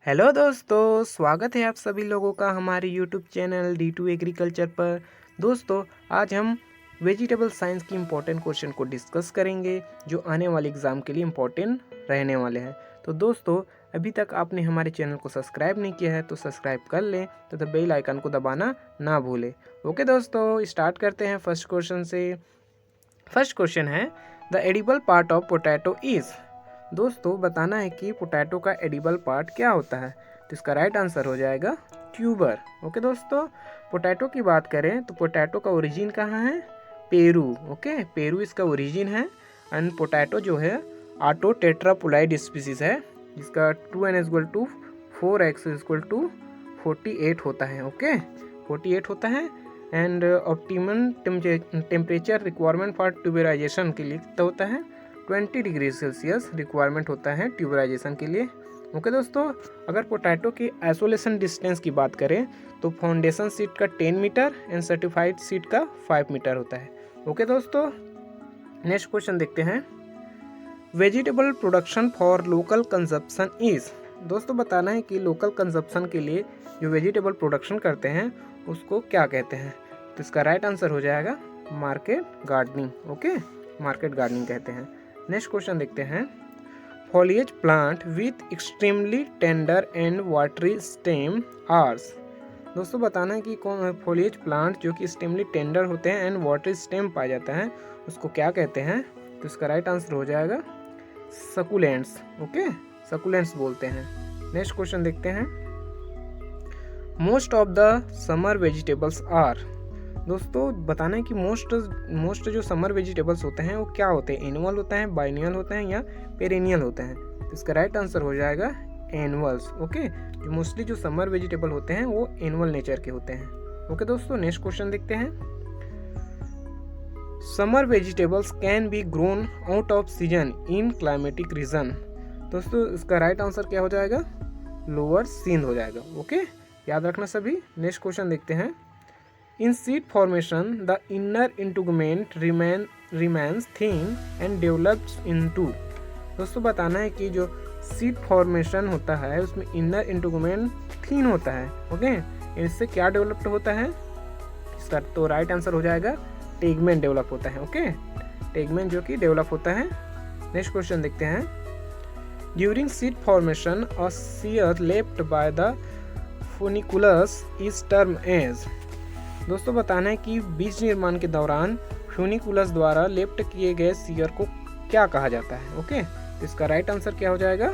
Hello दोस्तों, स्वागत है आप सभी लोगों का हमारे यूट्यूब चैनल D2 एग्रीकल्चर पर। दोस्तों, आज हम वेजिटेबल साइंस की इम्पोर्टेंट क्वेश्चन को डिस्कस करेंगे जो आने वाले एग्ज़ाम के लिए इम्पोर्टेंट रहने वाले हैं। तो दोस्तों, अभी तक आपने हमारे चैनल को सब्सक्राइब नहीं किया है तो सब्सक्राइब कर लें तथा बेल आइकन को दबाना ना भूलें। ओके दोस्तों, स्टार्ट करते हैं फर्स्ट क्वेश्चन से। फर्स्ट क्वेश्चन है, the edible part of potato is. दोस्तों, बताना है कि पोटैटो का एडिबल पार्ट क्या होता है। तो इसका राइट आंसर हो जाएगा ट्यूबर। ओके दोस्तों, पोटैटो की बात करें तो पोटैटो का ओरिजिन कहाँ है? पेरू। ओके, पेरू इसका ओरिजिन है। एंड पोटैटो जो है ऑटो टेट्रापोलाइड स्पीसीज है जिसका 2n=4x=48 होता है। ओके, 48 होता है। And optimum temperature requirement for tuberization के लिए कितना होता है? 20 डिग्री सेल्सियस रिक्वायरमेंट होता है ट्यूबराइजेशन के लिए। ओके दोस्तों, अगर पोटैटो की आइसोलेशन डिस्टेंस की बात करें तो फाउंडेशन सीड का 10 मीटर एंड सर्टिफाइड सीड का 5 मीटर होता है। ओके दोस्तों, नेक्स्ट क्वेश्चन देखते हैं। Vegetable production for local consumption is. दोस्तों, बताना है कि लोकल कंजप्शन के लिए जो वेजिटेबल प्रोडक्शन करते हैं उसको क्या कहते हैं। तो इसका राइट आंसर हो जाएगा market gardening. Okay, market gardening कहते हैं। नेक्स्ट क्वेश्चन देखते हैं। Foliage plant with extremely tender and watery stem are. दोस्तों, बताना है कि कौन फॉलिएज प्लांट जो कि एक्सट्रीमली टेंडर होते हैं एंड वाटरी स्टेम पाया जाता है उसको क्या कहते हैं। तो इसका राइट आंसर हो जाएगा सकुलेंट्स। ओके, सकुलेंट्स बोलते हैं। नेक्स्ट क्वेश्चन देखते हैं। Most of the summer vegetables are. दोस्तों, बताना है कि मोस्ट जो समर वेजिटेबल्स होते हैं वो क्या होते हैं? एनुअल होते हैं, बाइनियल होते हैं या पेरेनियल होते हैं। तो इसका राइट आंसर हो जाएगा एनुअल्स। ओके, जो मोस्टली जो समर वेजिटेबल होते हैं वो एनुअल नेचर के होते हैं। ओके दोस्तों, नेक्स्ट क्वेश्चन देखते हैं। Summer vegetables can be grown out off season in climatic reason. दोस्तों, इसका राइट आंसर क्या हो जाएगा? लोअर सिंध हो जाएगा। ओके, याद रखना सभी। नेक्स्ट क्वेश्चन देखते हैं। In seed formation, the inner integument remains thin and develops into। दोस्तों, बताना है कि जो सीड फॉर्मेशन होता है उसमें इनर इंटीगुमेंट थिन होता है। ओके, इससे क्या डेवलप्ड होता है? इसका तो राइट आंसर हो जाएगा टेगमेंट डेवलप होता है। ओके, टेगमेंट जो कि डेवलप होता है। नेक्स्ट क्वेश्चन देखते हैं। During seed formation a scar left by the funiculus is term as. दोस्तों, बताना है कि बीज निर्माण के दौरान फ्यूनिकुलस द्वारा लेफ्ट किए गए सीयर को क्या कहा जाता है। ओके, तो इसका राइट आंसर क्या हो जाएगा?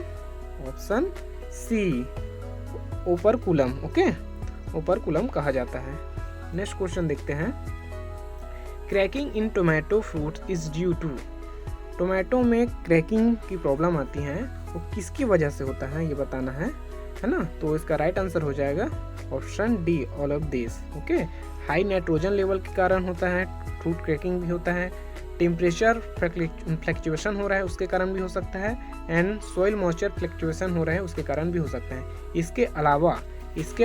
Option C, operculum. Okay, operculum कहा जाता है। नेक्स्ट क्वेश्चन देखते हैं। Cracking in tomato fruit is due to. Tomato में क्रैकिंग की प्रॉब्लम आती है वो किसकी वजह से होता है ये बताना है ना। तो इसका राइट आंसर हो जाएगा option D, all of this. Okay, high nitrogen level के कारण होता है, फ्रूट क्रैकिंग भी होता है, टेम्परेचर फ्लक्चुएशन हो रहा है उसके कारण भी हो सकता है, एंड सॉइल मॉइस्चर फ्लक्चुएशन हो रहा है उसके कारण भी हो सकता है। इसके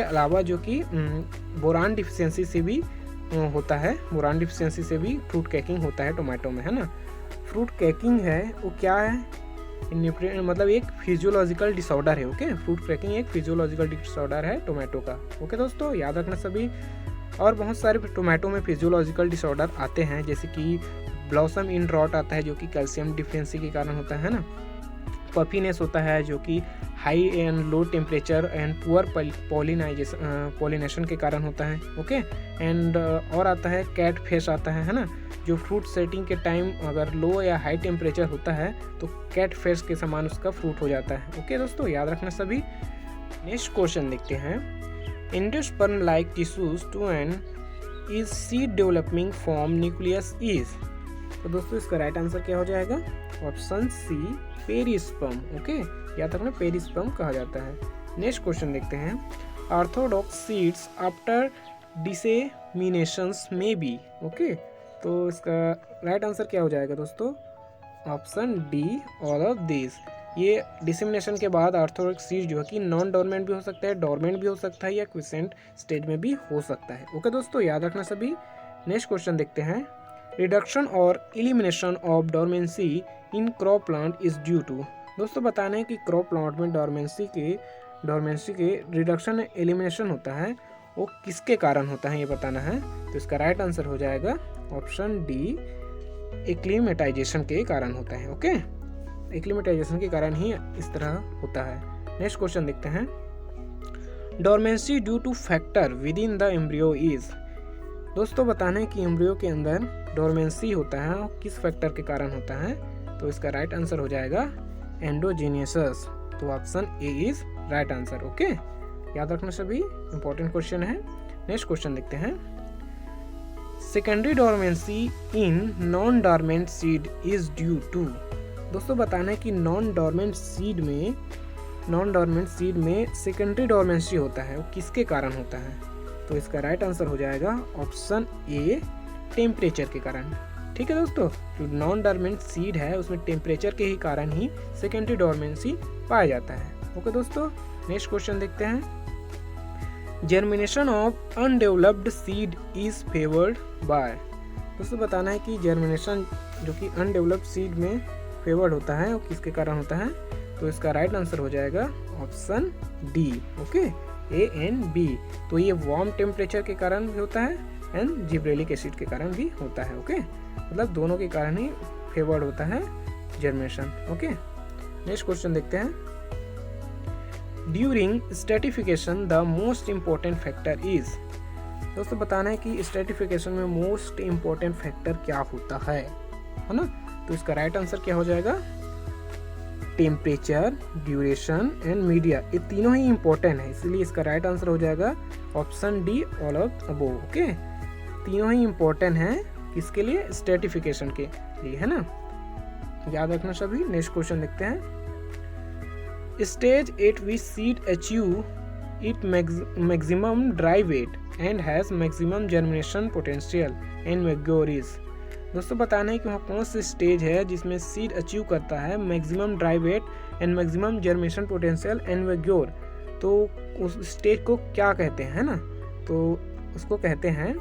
अलावा जो कि बोरान डिफिशियंसी से भी होता है, बोरान डिफिशियंसी से भी फ्रूट क्रैकिंग होता है टोमेटो में, है ना। फ्रूट क्रैकिंग है वो क्या है? मतलब एक फिजियोलॉजिकल डिसऑर्डर है। ओके, फ्रूट क्रैकिंग एक फिजियोलॉजिकल डिसऑर्डर है टोमेटो का। ओके दोस्तों, याद रखना सभी। और बहुत सारे टोमेटो में फिजियोलॉजिकल डिसऑर्डर आते हैं, जैसे कि ब्लॉसम इन रॉट आता है जो कि कैल्शियम डिफिशियंसी के कारण होता है ना। पफीनेस होता है जो कि high and low temperature and poor pollination के कारण होता है। ओके, एंड और आता है कैट फेस आता है ना, जो फ्रूट सेटिंग के टाइम अगर लो या हाई टेम्परेचर होता है तो कैट फेस के समान उसका फ्रूट हो जाता है। ओके दोस्तों, याद रखना सभी। नेक्स्ट क्वेश्चन देखते हैं। Endosperm like tissues to and is seed developing form nucleus is. तो दोस्तों, इसका राइट आंसर क्या हो जाएगा? ऑप्शन सी, पेरिस्पर्म। ओके, याद रखना पेरिस्पर्म कहा जाता है। नेक्स्ट क्वेश्चन देखते हैं। ऑर्थोडॉक्स सीड्स आफ्टर डिसेमिनेशंस में बी। ओके, तो इसका राइट आंसर क्या हो जाएगा दोस्तों? Option D, all of this. ये डिसेमिनेशन के बाद ऑर्थोडॉक्स सीड जो है कि नॉन डोरमेंट भी हो सकता है, डोरमेंट भी हो सकता है या क्विसेंट स्टेज में भी हो सकता है। ओके दोस्तों, याद रखना सभी। नेक्स्ट क्वेश्चन देखते हैं। रिडक्शन और elimination of dormancy in crop plant is due to. दोस्तों, बताना है कि क्रॉप प्लांट में डोरमेंसी के डोरमेंसी के रिडक्शन एलिमिनेशन होता है वो किसके कारण होता है ये बताना है। तो इसका राइट आंसर हो जाएगा ऑप्शन डी, एक्लीमेटाइजेशन के कारण होता है। ओके, एक्लीमेटाइजेशन के कारण ही इस तरह होता है। नेक्स्ट क्वेश्चन देखते हैं। Dormancy due two factor with in the embryo is. दोस्तों बताना है कि एम्ब्रियो के अंदर डोरमेंसी होता है और किस फैक्टर के कारण होता है। तो इसका राइट आंसर हो जाएगा एंडोजीनियस। तो option A is right answer. Okay, याद रखना सभी, इंपॉर्टेंट क्वेश्चन है। नेक्स्ट क्वेश्चन देखते हैं। Secondary dormancy in non dormant seed is due to. दोस्तों बताना है कि नॉन डॉर्मेंट सीड में सेकेंडरी डोरमेंसी होता है वो किसके कारण होता है। तो इसका राइट आंसर हो जाएगा ऑप्शन ए, टेम्परेचर के कारण। ठीक है दोस्तों, जो नॉन डॉर्मेंट सीड है उसमें टेम्परेचर के ही कारण ही सेकेंडरी डोरमेंसी पाया जाता है। ओके दोस्तों, नेक्स्ट क्वेश्चन देखते हैं। Germination of undeveloped seed is favoured by. दोस्तों बताना है कि जर्मिनेशन जो कि अनडेवलप्ड सीड में फेवर्ड होता है वो किसके कारण होता है। तो इसका राइट आंसर हो जाएगा option D. Okay, A and B. तो ये वार्म टेम्परेचर के कारण भी होता है एंड जिब्रेलिक एसिड के कारण भी होता है। ओके, मतलब दोनों के कारण ही फेवर्ड होता है जर्मिनेशन। ओके, नेक्स्ट क्वेश्चन देखते हैं। During stratification the most important factor is. दोस्तों बताना है कि स्ट्रेटिफिकेशन में मोस्ट इम्पोर्टेंट फैक्टर क्या होता है ना। तो इसका राइट आंसर क्या हो जाएगा, टेम्परेचर, ड्यूरेशन एंड मीडिया। ये तीनों ही इम्पोर्टेंट है, इसलिए इसका राइट आंसर हो जाएगा option D, all of above. Okay, तीनों ही इम्पोर्टेंट हैं किसके लिए, स्ट्रेटिफिकेशन के लिए, है ना, याद रखना सभी। नेक्स्ट क्वेश्चन देखते हैं। Stage at which seed achieve it maximum dry weight and has maximum germination potential and vigour. दोस्तों बताना है कि वहाँ कौन सी स्टेज है जिसमें सीड अचीव करता है maximum dry weight and maximum germination potential and vigour. तो उस स्टेज को क्या कहते हैं, है ना। तो उसको कहते हैं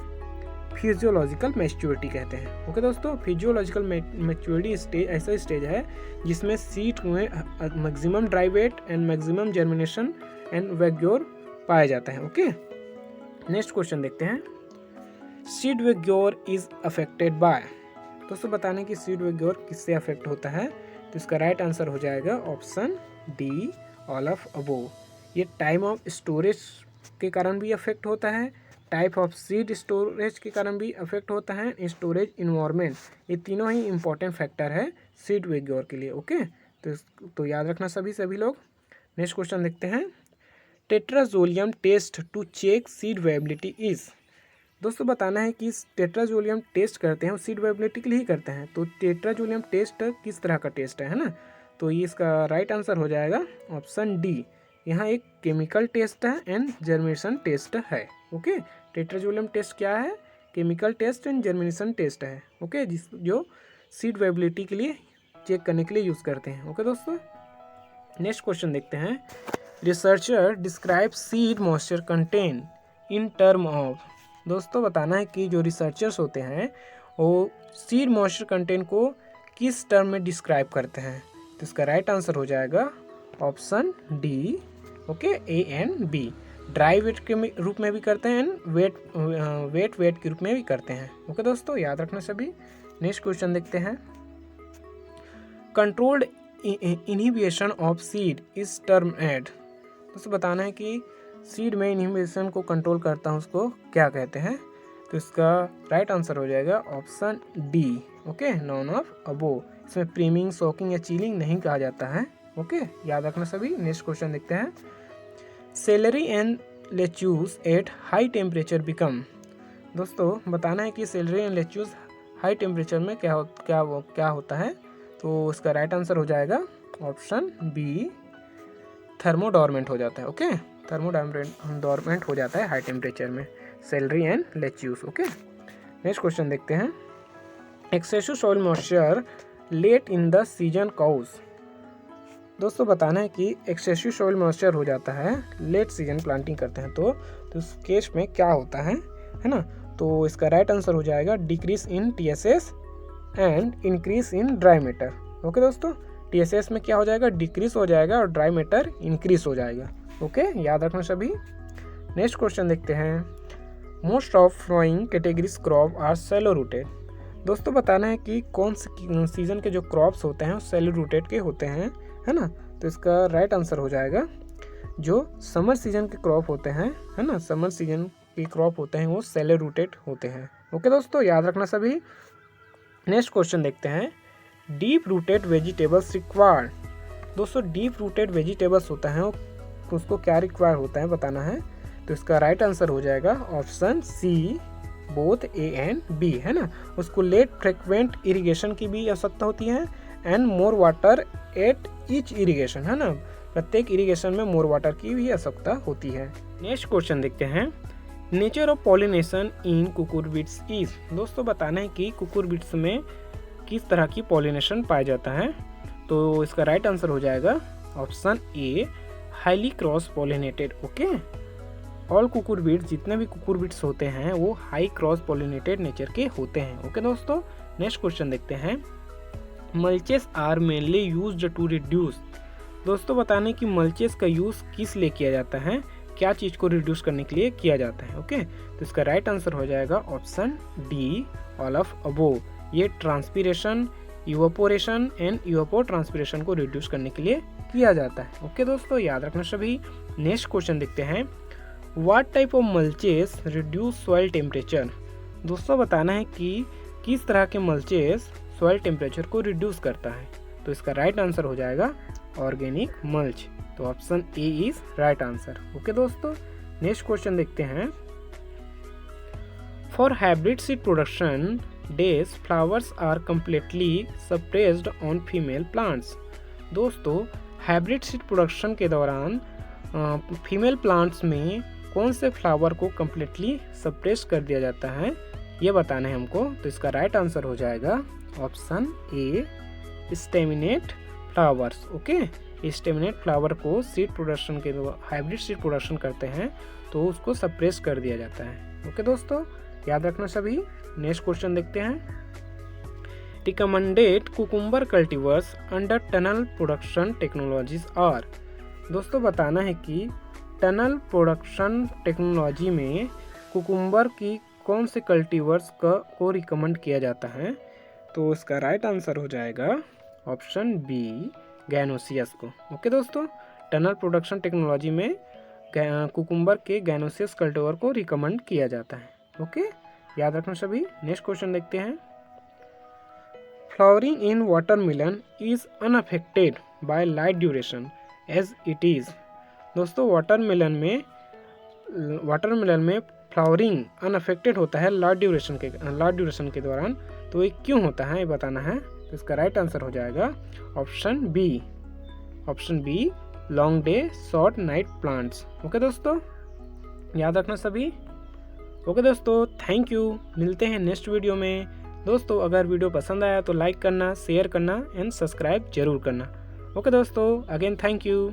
फिजियोलॉजिकल मैच्योरिटी कहते हैं। ओके दोस्तों, फिजियोलॉजिकल मैच्योरिटी स्टेज ऐसा स्टेज है जिसमें सीड में maximum dry weight and maximum germination and vigour पाया जाता है। ओके, नेक्स्ट क्वेश्चन देखते हैं। Seed vigour is affected by. दोस्तों बताने कि सीड मैग्योर किससे अफेक्ट होता है। तो इसका राइट आंसर हो जाएगा option D, all of above. ये टाइम ऑफ स्टोरेज के कारण भी अफेक्ट होता है, टाइप ऑफ सीड स्टोरेज के कारण भी अफेक्ट होता है, स्टोरेज इन्वायरमेंट। ये तीनों ही इंपॉर्टेंट फैक्टर है सीड मैग्योर के लिए। ओके, तो याद रखना सभी लोग। नेक्स्ट क्वेश्चन देखते हैं। Tetrazolium test to check seed viability is. दोस्तों बताना है कि टेट्राजोलियम टेस्ट करते हैं वो सीड वेबिलिटी के लिए ही करते हैं। तो टेट्राजोलियम टेस्ट किस तरह का टेस्ट है ना। तो ये इसका राइट आंसर हो जाएगा ऑप्शन डी। यहाँ एक केमिकल टेस्ट है एंड जर्मिनेशन टेस्ट है। ओके, टेट्राजोलियम टेस्ट क्या है, chemical test and germination test है। ओके, जो सीड वेबिलिटी के लिए चेक करने के लिए यूज़ करते हैं। ओके दोस्तों, नेक्स्ट क्वेश्चन देखते हैं। Researcher describe seed moisture content in term of. दोस्तों बताना है कि जो रिसर्चर्स होते हैं वो सीड मॉइस्चर कंटेंट को किस टर्म में डिस्क्राइब करते हैं। तो इसका राइट आंसर हो जाएगा option D. Okay, A and B. Dry weight के रूप में भी करते हैं एंड वेट के रूप में भी करते हैं। ओके दोस्तों, याद रखना सभी। नेक्स्ट क्वेश्चन देखते हैं। Controlled inhibition of seed is termed. दोस्तों बताना है कि सीड में इनहिबिशन को कंट्रोल करता है उसको क्या कहते हैं। तो इसका राइट आंसर हो जाएगा option D. Okay, none of above. इसमें प्रीमिंग, सोकिंग या चीलिंग नहीं कहा जाता है। ओके, याद रखना सभी। नेक्स्ट क्वेश्चन देखते हैं। Salary and lettuce at high temperature become. दोस्तों बताना है कि salary and lettuce high temperature में क्या होता है। तो इसका राइट आंसर हो जाएगा ऑप्शन बी, थर्मोडोरमेंट हो जाता है। ओके, थर्मोडोरमेंट हो जाता है हाई टेम्परेचर में celery and lettuce. Okay, next question देखते हैं। Excessive soil moisture late in the season cause. दोस्तों बताना है कि एक्सेसिव सॉइल मॉइस्चर हो जाता है लेट सीजन प्लांटिंग करते हैं तो उस केस में क्या होता है ना। तो इसका राइट आंसर हो जाएगा decrease in TSS and increase in dry matter. Okay दोस्तों, TSS में क्या हो जाएगा, डिक्रीज हो जाएगा और ड्राई मैटर इंक्रीज हो जाएगा। ओके, याद रखना सभी। नेक्स्ट क्वेश्चन देखते हैं। Most of following categories crop are shallow rooted. दोस्तों बताना है कि कौन से सीजन के जो क्रॉप्स होते हैं वो सेलो रूटेड के होते हैं, है ना। तो इसका राइट आंसर हो जाएगा जो समर सीजन के क्रॉप होते हैं, है ना, समर सीजन के क्रॉप होते हैं वो सेलो रूटेड होते हैं। ओके दोस्तों, याद रखना सभी। नेक्स्ट क्वेश्चन देखते हैं। Deep rooted vegetables required. दोस्तों डीप रूटेड वेजिटेबल्स होता है उसको क्या रिक्वायर होता है बताना है। तो इसका राइट आंसर हो जाएगा option C, both A and B, है ना। उसको लेट फ्रिक्वेंट इरिगेशन की भी आवश्यकता होती है and more water at each irrigation, है ना, प्रत्येक इरिगेशन में मोर वाटर की भी आवश्यकता होती है। नेक्स्ट क्वेश्चन देखते हैं। Nature of pollination in cucurbits is. दोस्तों बताना है कि कुकुरबिट्स में किस तरह की पॉलिनेशन पाया जाता है। तो इसका राइट आंसर हो जाएगा option A, highly cross pollinated. Okay, all cucurbits, जितने भी कुकुरबिट्स होते हैं वो हाई क्रॉस पॉलिनेटेड नेचर के होते हैं। ओके दोस्तों, नेक्स्ट क्वेश्चन देखते हैं। Mulches are mainly used to reduce. दोस्तों बताने कि मल्चेस का यूज किस लिए किया जाता है, क्या चीज को रिड्यूस करने के लिए किया जाता है। ओके, तो इसका राइट आंसर हो जाएगा option D, all of above. ये ट्रांसपीरेशन, इवापोरेशन एंड इवापोर ट्रांसपीरेशन को रिड्यूस करने के लिए किया जाता है। ओके दोस्तों, याद रखना सभी। नेक्स्ट क्वेश्चन देखते हैं। What type of mulches reduce soil temperature. दोस्तों बताना है कि किस तरह के मल्चेस सॉइल टेम्परेचर को रिड्यूस करता है। तो इसका राइट आंसर हो जाएगा ऑर्गेनिक मल्च। तो option A is right answer. Okay दोस्तों, नेक्स्ट क्वेश्चन देखते हैं। For hybrid seed production these flowers are completely suppressed on female plants. दोस्तों हाइब्रिड सीड प्रोडक्शन के दौरान फीमेल प्लांट्स में कौन से फ्लावर को कंप्लीटली सप्रेस कर दिया जाता है ये बताना है हमको। तो इसका राइट आंसर हो जाएगा option A, staminate flowers. Okay, staminate flower को सीड प्रोडक्शन के हाइब्रिड सीड प्रोडक्शन करते हैं तो उसको सप्रेस कर दिया जाता है। ओके दोस्तों, याद रखना सभी। नेक्स्ट क्वेश्चन देखते हैं। Recommended cucumber cultivars under tunnel production technologies are. दोस्तों बताना है कि टनल प्रोडक्शन टेक्नोलॉजी में कुकुम्बर की कौन से कल्टीवर्स को रिकमेंड किया जाता है। तो इसका राइट आंसर हो जाएगा ऑप्शन बी, गैनोसियस को। ओके दोस्तों, टनल प्रोडक्शन टेक्नोलॉजी में कुकुम्बर के गैनोसियस कल्टीवर को रिकमेंड किया जाता है। ओके, याद रखना सभी। नेक्स्ट क्वेश्चन देखते हैं। Flowering in watermelon is unaffected by light duration as it is. दोस्तों वाटरमेलन में फ्लावरिंग अनअफेक्टेड होता है लाइट ड्यूरेशन के दौरान। तो ये क्यों होता है ये बताना है। तो इसका राइट आंसर हो जाएगा option B, long day short night plants. Okay दोस्तों, याद रखना सभी। ओके दोस्तों, थैंक यू। मिलते हैं नेक्स्ट वीडियो में। दोस्तों अगर वीडियो पसंद आया तो लाइक करना, शेयर करना एंड सब्सक्राइब जरूर करना। ओके दोस्तों, अगेन थैंक यू।